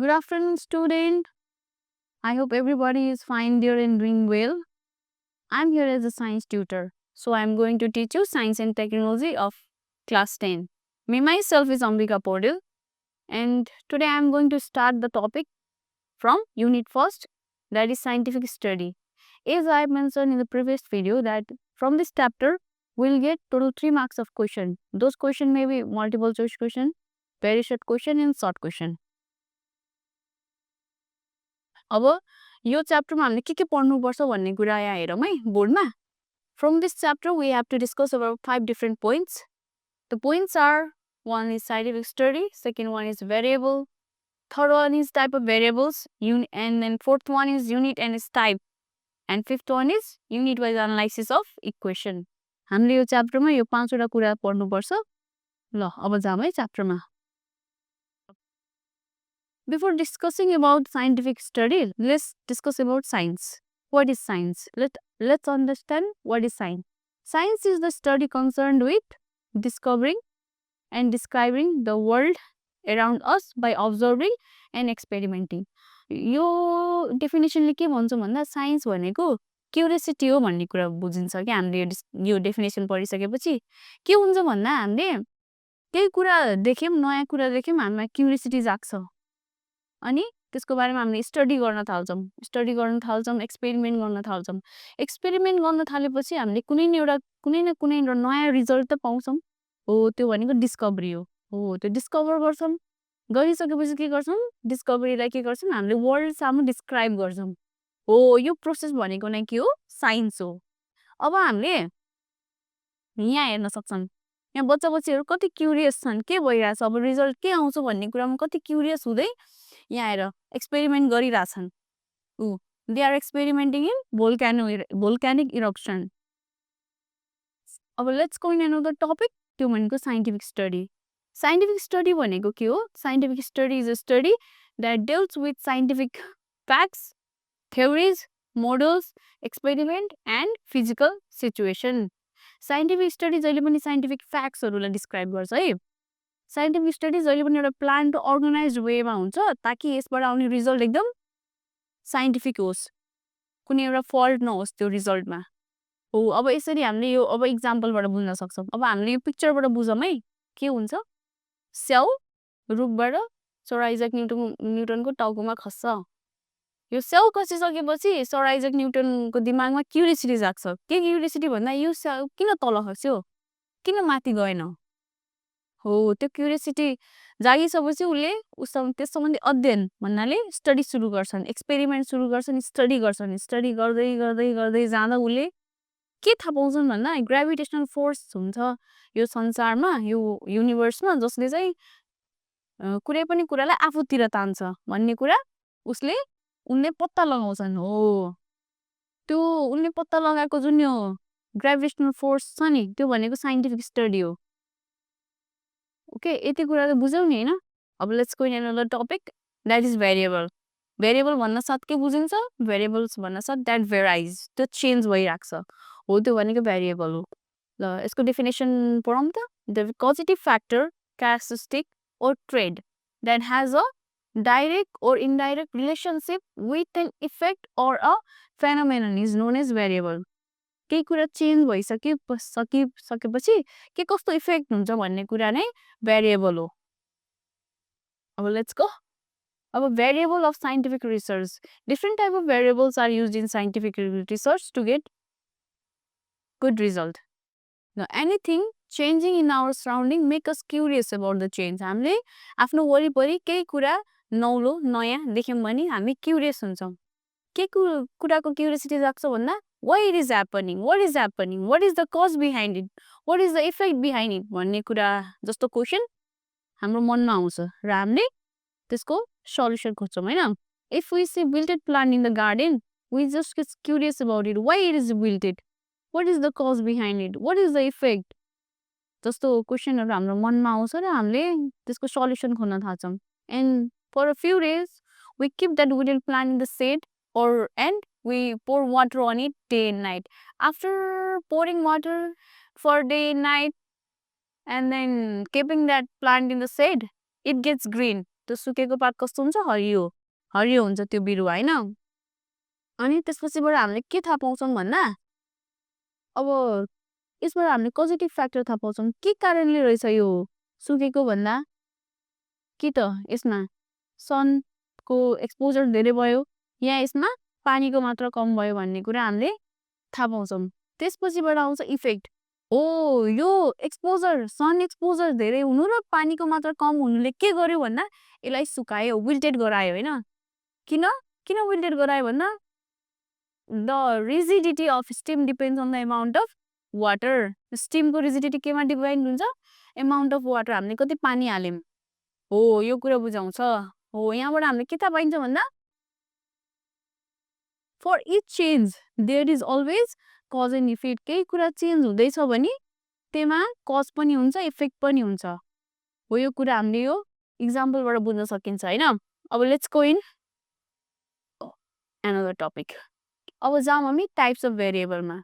Good afternoon, student. I hope everybody is fine there and doing well. I'm here as a science tutor, so I'm going to teach you science and technology of class 10. Me myself is Ambika Podil, and today I'm going to start the topic from unit first, that is scientific study. As I mentioned in the previous video that from this chapter we'll get total 3 marks of question. Those question may be multiple choice question, very short question and short question. अब यो च्याप्टरमा हामीले के पढ्नुपर्छ भन्ने कुरा यहाँ हेरौँ है बोर्डमा. From this chapter we have to discuss about 5 different points. The points are, one is scientific study, second one is variable, third one is type of variables, and then fourth one is unit and its type, and fifth one is unit wise analysis of equation. हामीले यो च्याप्टरमा यो 5 वटा कुरा पढ्नुपर्छ. ल अब जाम है च्याप्टरमा. Before discussing about scientific study, let's discuss about science. What is science? Let's understand what is science. Science is the study concerned with discovering and describing the world around us by observing and experimenting. यो डेफिनेसनले के भन्छ भन्दा science भनेको curiosity हो भन्ने कुरा बुझिन्छ कि हामीले यो डेफिनेसन पढिसकेपछि के हुन्छ भन्दा हामीले केही कुरा देख्यौं, नयाँ कुरा देख्यौं, हामीमा क्युरियोसिटी जाग्छ. अनि त्यसको बारेमा हामीले स्टडी गर्न थाल्छौं, एक्सपेरिमेन्ट गर्न थाल्छौं. एक्सपेरिमेन्ट गर्न थालेपछि हामीले कुनै न कुनै एउटा नयाँ रिजल्ट त पाउँछौं. हो त्यो भनेको डिस्कभरी हो. त्यो डिस्कभर गर्छौं. गरिसकेपछि के गर्छौं? डिस्कभरीलाई के गर्छौं? हामीले वर्ल्ड सामु डिस्क्राइब गर्छौं. हो यो प्रोसेस भनेको नै के हो? साइन्स हो. अब हामीले यहाँ हेर्न सक्छौं. यहाँ बच्चा-बच्चीहरु कति क्युरियस छन्, के भइराछ, अब रिजल्ट के आउँछ भन्ने कुरामा कति क्युरियस हुँदै यहाँ हेर एक्सपेरिमेन्ट गरिराछन्. They are experimenting in volcanic eruption. अब let's go in another topic, त्यो भनेको साइन्टिफिक स्टडी. साइन्टिफिक स्टडी भनेको के हो? Scientific study is a study that deals with scientific facts, theories, models, experiment and physical situation. Scientific study जहिले पनि scientific फ्याक्ट्सहरुलाई describe गर्छ है. साइन्टिफिक स्टडी जहिले पनि एउटा प्लान्ड अर्गनाइज्ड वेमा हुन्छ ताकि यसबाट आउने रिजल्ट एकदम साइन्टिफिक होस्, कुनै एउटा फल्ट नहोस् त्यो रिजल्टमा. हो अब यसरी हामीले यो अब एक्जाम्पलबाट बुझ्न सक्छौं. अब हामीले यो पिक्चरबाट बुझौं है. के हुन्छ? सेल रुखबाट सर आइजक न्यूटनको टाउकोमा खस्छ. यो सेल खसिसकेपछि सर आइजक न्यूटनको दिमागमा क्युरियोसिटी जाग्छ. के क्युरियोसिटी भन्दा यो सेल किन तल खस्यो, किन माथि गएन? हो त्यो क्युरियोसिटी जागिसकेपछि उले त्यस सम्बन्धी अध्ययन भन्नाले स्टडी सुरु गर्छन्, एक्सपेरिमेन्ट सुरु गर्छन्, स्टडी गर्छन्. स्टडी गर्दै गर्दै गर्दै जाँदा उले के थाहा पाउँछन् भन्दा ग्राभिटेसनल फोर्स हुन्छ यो संसारमा, यो युनिभर्समा, जसले चाहिँ कुनै पनि कुरालाई आफूतिर तान्छ भन्ने कुरा उनले पत्ता लगाउँछन्. हो त्यो उनले पत्ता लगाएको जुन यो ग्राभिटेसनल फोर्स छ नि, त्यो भनेको साइन्टिफिक स्टडी हो. ओके, यति कुरा त बुझ्यौ नि हैन? अब let's go in another topic, that is variable. Variable भन्न साथ के बुझिन्छ? भेरिएबल्स भन्न साथ दैट भेराइज, त्यो चेन्ज भइराख्छ. हो त्यो भनेको भेरिएबल हो. ल यसको डेफिनेसन पढौं त. The positive factor, characteristic or trait that has a direct or indirect relationship with an effect or a phenomenon is known as variable. केही कुरा चेन्ज भइसकेपछि के कस्तो इफेक्ट हुन्छ भन्ने कुरा नै भेरिएबल हो. अब लेट्स गो. अब variable of scientific research. Different type of variables are used in scientific research to get good result. Now anything changing in our surrounding make us curious about the change. हामीले आफ्नो वरिपरि केही कुरा नौलो नयाँ देख्यौं भने हामी क्युरियस हुन्छौं. के कुराको क्युरियोसिटी जाग्छ भन्दा why it is happening, what is happening, what is the cause behind it, what is the effect behind it भन्ने कुरा जस्तो क्वेशन हाम्रो मनमा आउँछ र हामीले त्यसको सल्युसन खोज्छौं हैन. If we see wilted plant in the garden, we just get curious about it. Why it is wilted? What is the cause behind it? What is the effect? जस्तो क्वेशनहरु हाम्रो मनमा आउँछ र हामीले त्यसको सल्युसन खोज्न थाल्छौं. And for a few days we keep that wilted plant in the shade and we pour water on it day and night. After pouring water for day and night and then keeping that plant in the shade, it gets green. त्यो सुकेको पात कस्तो हुन्छ हरियो हरियो हुन्छ त्यो बिरुवा हैन अनि त्यसपछिबाट हामीले के थाहा पाउँछौं भन्दा अब यसबाट हामीले पोजिटिभ फ्याक्टर थाहा पाउँछौं के कारणले रहेछ यो सुकेको भन्दा के त यसमा सनको एक्सपोजर धेरै भयो या यसमा पानीको मात्रा कम भयो भन्ने कुरा हामीले थाहा पाउँछौं त्यसपछिबाट आउँछ इफेक्ट ओ यो एक्सपोजर सन एक्सपोजर धेरै हुनु र पानीको मात्रा कम हुनुले के गर्यो भन्दा यसलाई सुकायो विल्टेड गरायो हैन किन किन विल्टेड गरायो भन्दा the rigidity of stem depends on the amount of water स्टीमको रिजिडिटी केमा डिपेन्ड हुन्छ अमाउन्ट अफ वाटर हामीले कति पानी हाल्यौं हो यो कुरा बुझाउँछ हो यहाँबाट हामीले के थाहा पाइन्छ भन्दा for each change there is always cause and effect केही कुरा चेन्ज हुँदैछ भने त्यसमा कज पनि हुन्छ इफेक्ट पनि हुन्छ हो यो कुरा हामीले यो इक्जाम्पलबाट बुझ्न सकिन्छ हैन अब let's go in another topic अब जाम हामी टाइप्स अफ भेरिएबलमा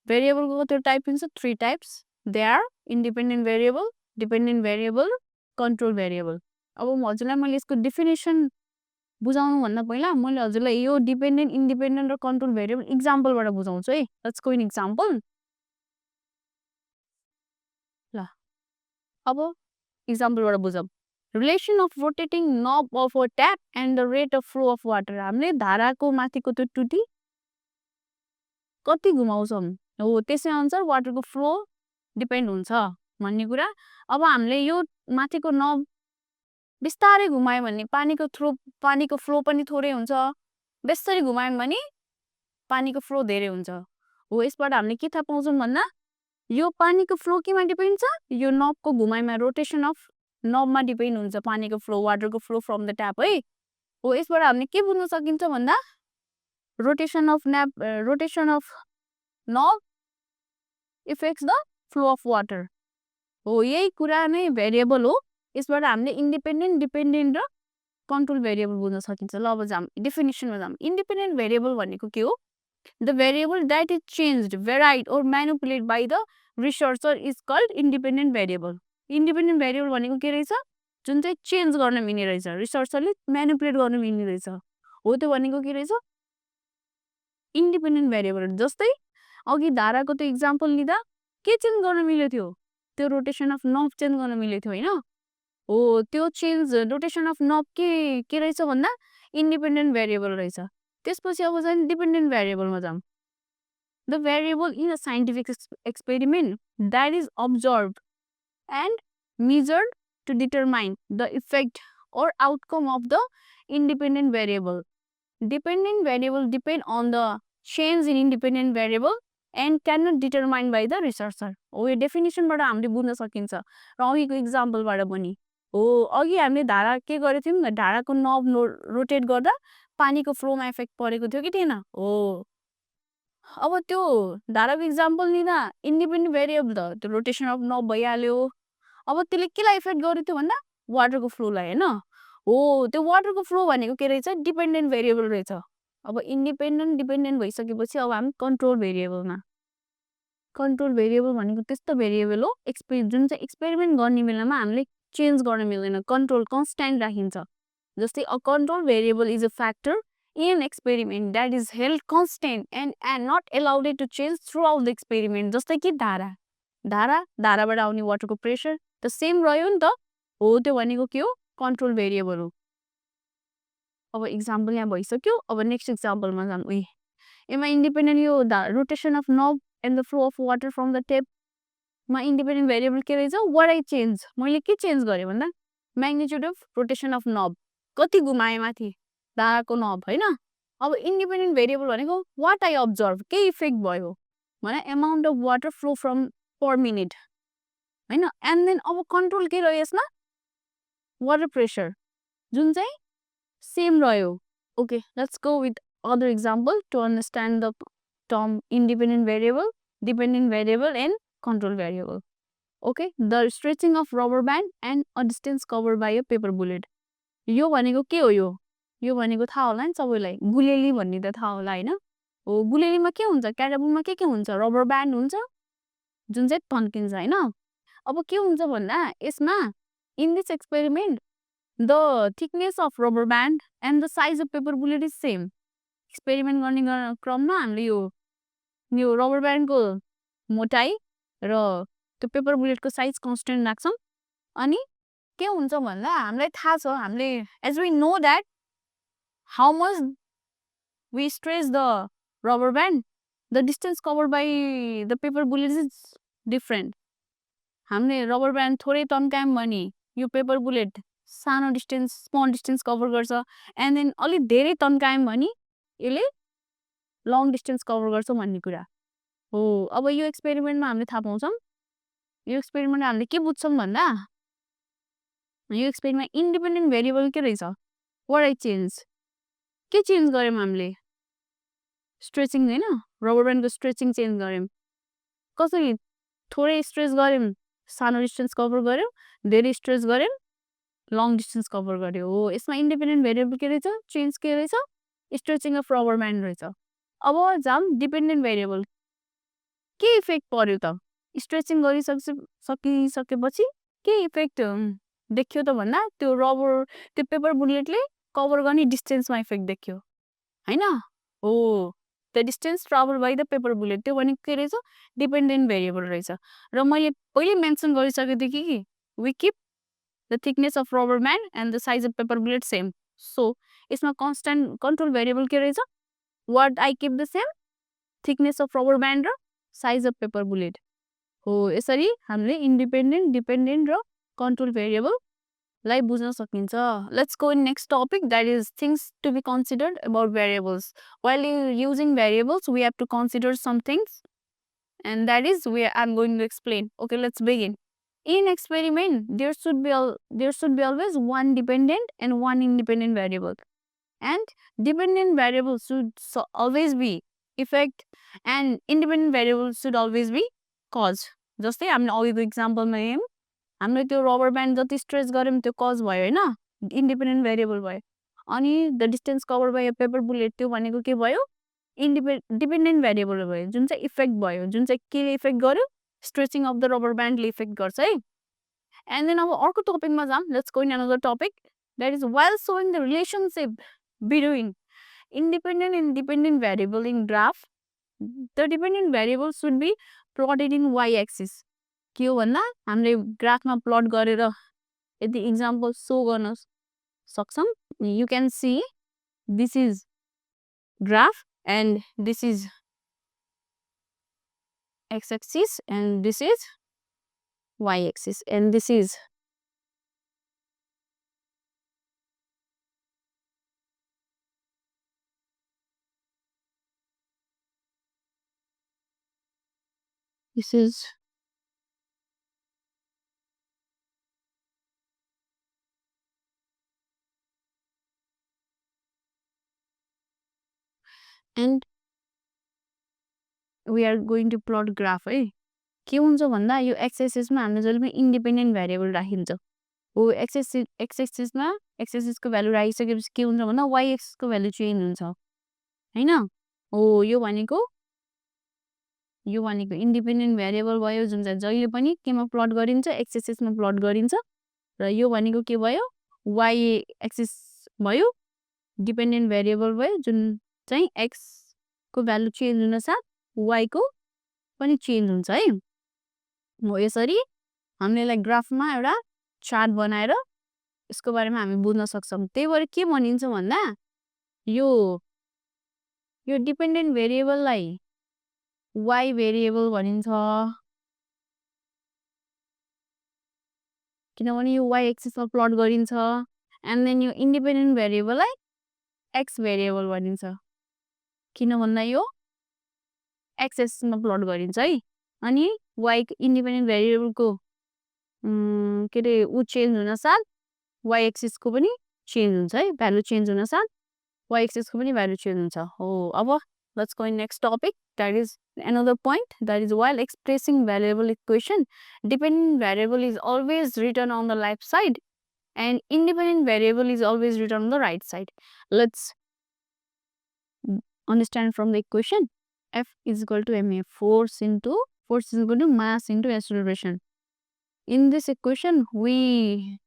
भेरिएबलको कति टाइप हुन्छ 3 types they are independent variable dependent variable control variable अब हजुरलाई मैले यसको डेफिनेसन बुझाउनु भन्दा पहिला मैले हजुरलाई यो डिपेन्डेन्ट इन्डिपेन्डेन्ट र कन्ट्रोल भेरिएबल इक्जाम्पलबाट बुझाउँछु है लेट्स गो इन इक्जाम्पल ल अब इक्जाम्पलबाट बुझौँ रिलेसन अफ रोटेटिङ नब of a tap and the rate of flow of water हामीले धाराको माथिको त्यो टुटी कति घुमाउँछौँ हो त्यसै अनुसार वाटरको फ्लो डिपेन्ड हुन्छ भन्ने कुरा अब हामीले यो माथिको नब बिस्तारै घुमायो भने पानीको फ्लो पनि थोरै हुन्छ बेसरी घुमायो भने पानीको फ्लो धेरै हुन्छ हो यसबाट हामीले के थाहा पाउँछौँ भन्दा यो पानीको फ्लो केमा डिपेन्ड छ यो नबको घुमाइमा रोटेसन अफ नबमा डिपेन्ड हुन्छ पानीको फ्लो वाटरको फ्लो फ्रम द ट्याप है हो यसबाट हामीले के बुझ्न सकिन्छ भन्दा rotation of knob affects the flow of water हो यही कुरा नै भेरिएबल हो यसबाट हामीले इन्डिपेन्डेन्ट डिपेन्डेन्ट र कन्ट्रोल भेरिएबल बुझ्न सकिन्छ ल अब जाम डेफिनेसनमा जाम इन्डिपेन्डेन्ट भेरिएबल भनेको के हो the variable that is changed varied or manipulate by the researcher is called independent variable independent variable भनेको के रहेछ जुन चाहिँ चेन्ज गर्न मिल्ने रहेछ रिसर्चरले म्यानिपुलेट गर्न मिल्ने रहेछ हो त्यो भनेको के रहेछ इन्डिपेन्डेन्ट भेरिएबल जस्तै अघि धाराको त्यो इक्जाम्पल लिँदा के चेन्ज गर्न मिल्यो थियो त्यो रोटेसन अफ नब चेन्ज गर्न मिल्यो थियो हैन हो त्यो चेन्ज रोटेसन अफ नब के रहेछ भन्दा इन्डिपेन्डेन्ट भेरिएबल रहेछ त्यसपछि अब चाहिँ डिपेन्डेन्ट भेरिएबलमा जाम the variable in a scientific experiment that is observe and measured to determine the effect or outcome of the independent variable. Dependent variable depend on the change in independent variable and cannot determined by the researcher. हो यो डेफिनेसनबाट हामीले बुझ्न सकिन्छ र अघिको इक्जाम्पलबाट पनि हो अघि हामीले धारा के गरेको थियौँ धाराको नब रोटेट गर्दा पानीको फ्लोमा इफेक्ट परेको थियो कि थिएन हो अब त्यो धाराको इक्जाम्पल लिँदा इन्डिपेन्डेन्ट भेरिएबल त त्यो रोटेसन अफ नब भइहाल्यो अब त्यसले केलाई इफेक्ट गर्यो थियो भन्दा वाटरको फ्लोलाई हैन हो त्यो वाटरको फ्लो भनेको के रहेछ डिपेन्डेन्ट भेरिएबल रहेछ अब इन्डिपेन्डेन्ट डिपेन्डेन्ट भइसकेपछि अब हामी कन्ट्रोल भेरिएबलमा कन्ट्रोल भेरिएबल भनेको त्यस्तो भेरिएबल हो जुन चाहिँ एक्सपेरिमेन्ट गर्ने बेलामा हामीले चेन्ज गर्न मिल्दैन कन्ट्रोल कन्स्ट्यान्ट राखिन्छ जस्तै a control variable is a factor in experiment that is held constant and not allowed to change through the experiment जस्तै कि धाराबाट आउने वाटरको प्रेसर त सेम रह्यो नि त हो त्यो भनेको के हो कन्ट्रोल भेरिएबल हो अब इक्जाम्पल यहाँ भइसक्यो अब नेक्स्ट इक्जाम्पलमा जाम यसमा इन्डिपेन्डेन्ट यो rotation of knob and the flow of water from the टेपमा इन्डिपेन्डेन्ट भेरिएबल के रहेछ वाट आई चेन्ज मैले के चेन्ज गरेँ भन्दा म्याग्निट्युड अफ रोटेसन अफ नब कति घुमाएँ माथि धाराको नब होइन अब इन्डिपेन्डेन्ट भेरिएबल भनेको वाट आई अब्जर्भ के इफेक्ट भयो भने amount of water flow from per minute हैन एन्ड देन अब कन्ट्रोल के रह्यो यसमा वाटर प्रेसर जुन चाहिँ सेम रह्यो okay let's go with other example to understand the term independent variable dependent variable and control variable okay the stretching of rubber band and a distance cover by a paper bullet यो भनेको के हो यो भनेको थाहा होला नि सबैलाई गुलेली भन्ने त थाहा होला होइन हो गुलेलीमा के हुन्छ क्याटापुलमा के हुन्छ रबर ब्यान्ड हुन्छ जुन चाहिँ तन्किन्छ होइन अब के हुन्छ भन्दा यसमा in this experiment the thickness of rubber band and the size of paper bullet is same. Experiment गर्ने क्रममा हामीले यो रबर ब्यान्डको मोटाइ र त्यो पेपर बुलेटको साइज कन्स्टेन्ट राख्छौँ अनि के हुन्छ भन्दा हामीलाई थाहा छ हामीले as we know that how much we stretch the rubber band the distance covered by the paper bullet is different. हामीले रबर ब्यान्ड थोरै तन्कायौँ भने यो पेपर बुलेट सानो डिस्टेन्स स्मल डिस्टेन्स कभर गर्छ एन्ड देन अलिक धेरै तन्कायौँ भने यसले लङ डिस्टेन्स कभर गर्छ भन्ने कुरा हो. अब यो एक्सपेरिमेन्टमा हामीले थाहा पाउँछौँ. यो एक्सपेरिमेन्टमा हामीले के बुझ्छौँ भन्दा यो एक्सपेरिमेन्टमा इन्डिपेन्डेन्ट भेरिएबल के रहेछ. वाट आई चेन्ज के चेन्ज गऱ्यौँ हामीले स्ट्रेचिङ होइन रबर ब्यान्डको स्ट्रेचिङ चेन्ज गऱ्यौँ. कसरी थोरै स्ट्रेच गऱ्यौँ सानो डिस्टेन्स कभर गऱ्यौँ धेरै स्ट्रेच गऱ्यौँ लङ डिस्टेन्स कभर गऱ्यो हो. यसमा इन्डिपेन्डेन्ट भेरिएबल के रहेछ चेन्ज के रहेछ स्ट्रेचिङ अफ रबर ब्यान्ड रहेछ. अब जाम डिपेन्डेन्ट भेरिएबल के इफेक्ट पर्यो त स्ट्रेचिङ गरिसकेपछि के इफेक्ट देखियो त भन्दा त्यो पेपर बुलेटले कभर गर्ने डिस्टेन्समा इफेक्ट देखियो होइन हो. The distance travel by the paper bullet त्यो भनेको के रहेछ डिपेन्डेन्ट भेरिएबल रहेछ. र मैले पहिले मेन्सन गरिसकेको थिएँ कि we keep the thickness of rubber band and the size of paper bullet same. So यसमा कन्स्ट्यान्ट कन्ट्रोल भेरिएबल के रहेछ what I keep the same thickness of rubber band र साइज अफ पेपर बुलेट हो. यसरी हामीले independent dependent र control भेरिएबललाई बुझ्न सकिन्छ. Let's go in next topic that is things to be considered about variables. while using variables we have to consider some things and that is where I'm going to explain. Okay, let's begin. In experiment there should be always one dependent and one independent variable, and dependent variable should always be effect and independent variable should always be cause. जस्तै हामीले अघिको इक्जाम्पलमा हेर्यौँ हामीले त्यो rubber band जति stretch गऱ्यौँ त्यो cause भयो होइन इन्डिपेन्डेन्ट भेरिएबल भयो. अनि द डिस्टेन्स कभर भयो पेपर बुलेट त्यो भनेको के भयो डिपेन्डेन्ट भेरिएबल भयो जुन चाहिँ इफेक्ट भयो जुन चाहिँ के इफेक्ट गर्यो स्ट्रेचिङ अफ द रबर ब्यान्डले इफेक्ट गर्छ है. एन्ड देन अब अर्को टपिकमा जाऊँ. Let's go in another topic that is while showing the relationship between independent and dependent variable in graph the dependent variable should be plotted in y-axis. के हो भन्दा हामीले ग्राफमा प्लट गरेर यदि इक्जाम्पल सो गर्न सक्छौँ. You can see this is graph and this is x-axis and this is y-axis and this is and we are going to plot graph है. के हुन्छ भन्दा यो एक्सएक्सिसमा हामीले जहिले पनि इन्डिपेन्डेन्ट भेरिएबल राखिन्छ हो. एक्सएक्सिसमा एक्सएक्सिसको भ्यालु राखिसकेपछि के हुन्छ भन्दा वाइ एक्सिसको भ्यालु चेन्ज हुन्छ होइन हो. यो भनेको इन्डिपेन्डेन्ट भेरिएबल भयो जुन चाहिँ जहिले पनि केमा प्लट गरिन्छ एक्सएक्सिसमा प्लट गरिन्छ. र यो भनेको के भयो वाइ एक्सिस भयो डिपेन्डेन्ट भेरिएबल भयो जुन चाहिँ एक्सको भ्यालु चेन्ज हुन साथ वाइको पनि चेन्ज हुन्छ है हो. यसरी हामीले यसलाई ग्राफमा एउटा चार्ट बनाएर यसको बारेमा हामी बुझ्न सक्छौँ. त्यही भएर के भनिन्छ भन्दा यो डिपेन्डेन्ट भेरिएबललाई वाइ भेरिएबल भनिन्छ किनभने यो वाइ एक्सिसमा प्लट गरिन्छ. एन्ड देन यो इन्डिपेन्डेन्ट भेरिएबललाई एक्स भेरिएबल भनिन्छ किन भन्दा यो एक्स एक्सिसमा प्लट गरिन्छ है. अनि वाइ इन्डिपेन्डेन्ट भेरिएबलको के अरे ऊ चेन्ज हुन साथ वाइ एक्सिसको पनि चेन्ज हुन्छ है भ्यालु चेन्ज हुन साथ वाइ एक्सिसको पनि भ्यालु चेन्ज हुन्छ हो. अब let's go in next topic that is another point that is while expressing variable equation dependent variable is always written on the left side and independent variable is always written on the right side. Let's understand from the equation. F is equal to ma, force is equal to mass into acceleration. In this equation we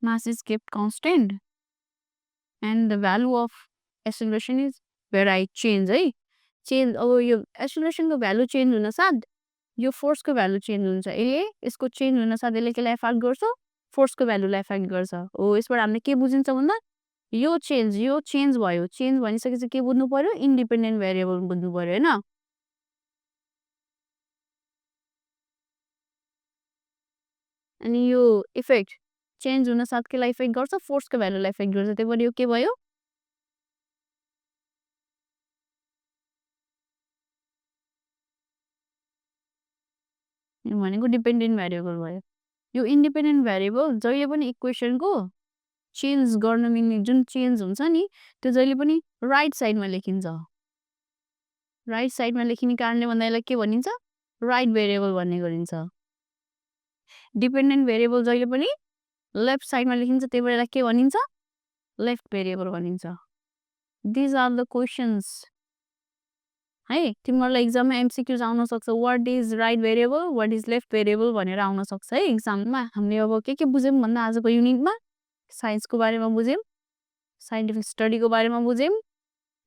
mass is kept constant and the value of acceleration is where change है change अब यो एक्सेलरेसनको value change हुन साथ यो फोर्सको value change हुन्छ यसले यसको change हुन साथ यसले केलाई इफेक्ट गर्छ फोर्सको भ्यालुलाई इफेक्ट गर्छ हो यसबाट हामीले के बुझिन्छ भन्दा यो चेन्ज भयो चेन्ज भनिसकेपछि के बुझ्नु पर्यो इन्डिपेन्डेन्ट भेरिएबल बुझ्नु पर्यो हैन अनि यो इफेक्ट चेन्ज हुन साथ केलाई इफेक्ट गर्छ फोर्सको भ्यालुलाई इफेक्ट गर्छ त्यही भएर यो के भयो यो भनेको डिपेन्डेन्ट भेरिएबल भयो यो इन्डिपेन्डेन्ट भेरिएबल जहिले पनि इक्वेसनको चेन्ज गर्न मिल्ने जुन चेन्ज हुन्छ नि त्यो जहिले पनि राइट साइडमा लेखिन्छ राइट साइडमा लेखिने कारणले भन्दा यसलाई के भनिन्छ राइट भेरिएबल भन्ने गरिन्छ डिपेन्डेन्ट भेरिएबल जहिले पनि लेफ्ट साइडमा लेखिन्छ त्यही भएर यसलाई के भनिन्छ लेफ्ट भेरिएबल भनिन्छ दिज आर द क्वेसन्स है तिमीहरूलाई एक्जाममा एमसिक्युज आउन सक्छ what is right variable what is left variable भनेर आउन सक्छ है एक्जाममा हामीले अब के बुझ्यौँ भन्दा आजको युनिटमा साइन्सको बारेमा बुझ्यौँ साइन्टिफिक स्टडीको बारेमा बुझ्यौँ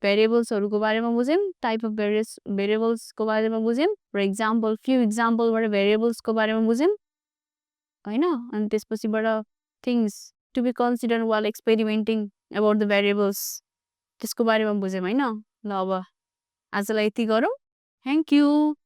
भेरिएबल्सहरूको बारेमा बुझ्यौँ टाइप अफ भेरिएबल्सको बारेमा बुझ्यौँ फर एक्जाम्पल फ्यु एक्जाम्पलबाट भेरिएबल्सको बारेमा बुझ्यौँ हैन अनि त्यसपछिबाट things to be consider while experimenting about the variables त्यसको बारेमा बुझ्यौँ हैन ल अब आजलाई यति गरौँ थ्याङ्क यू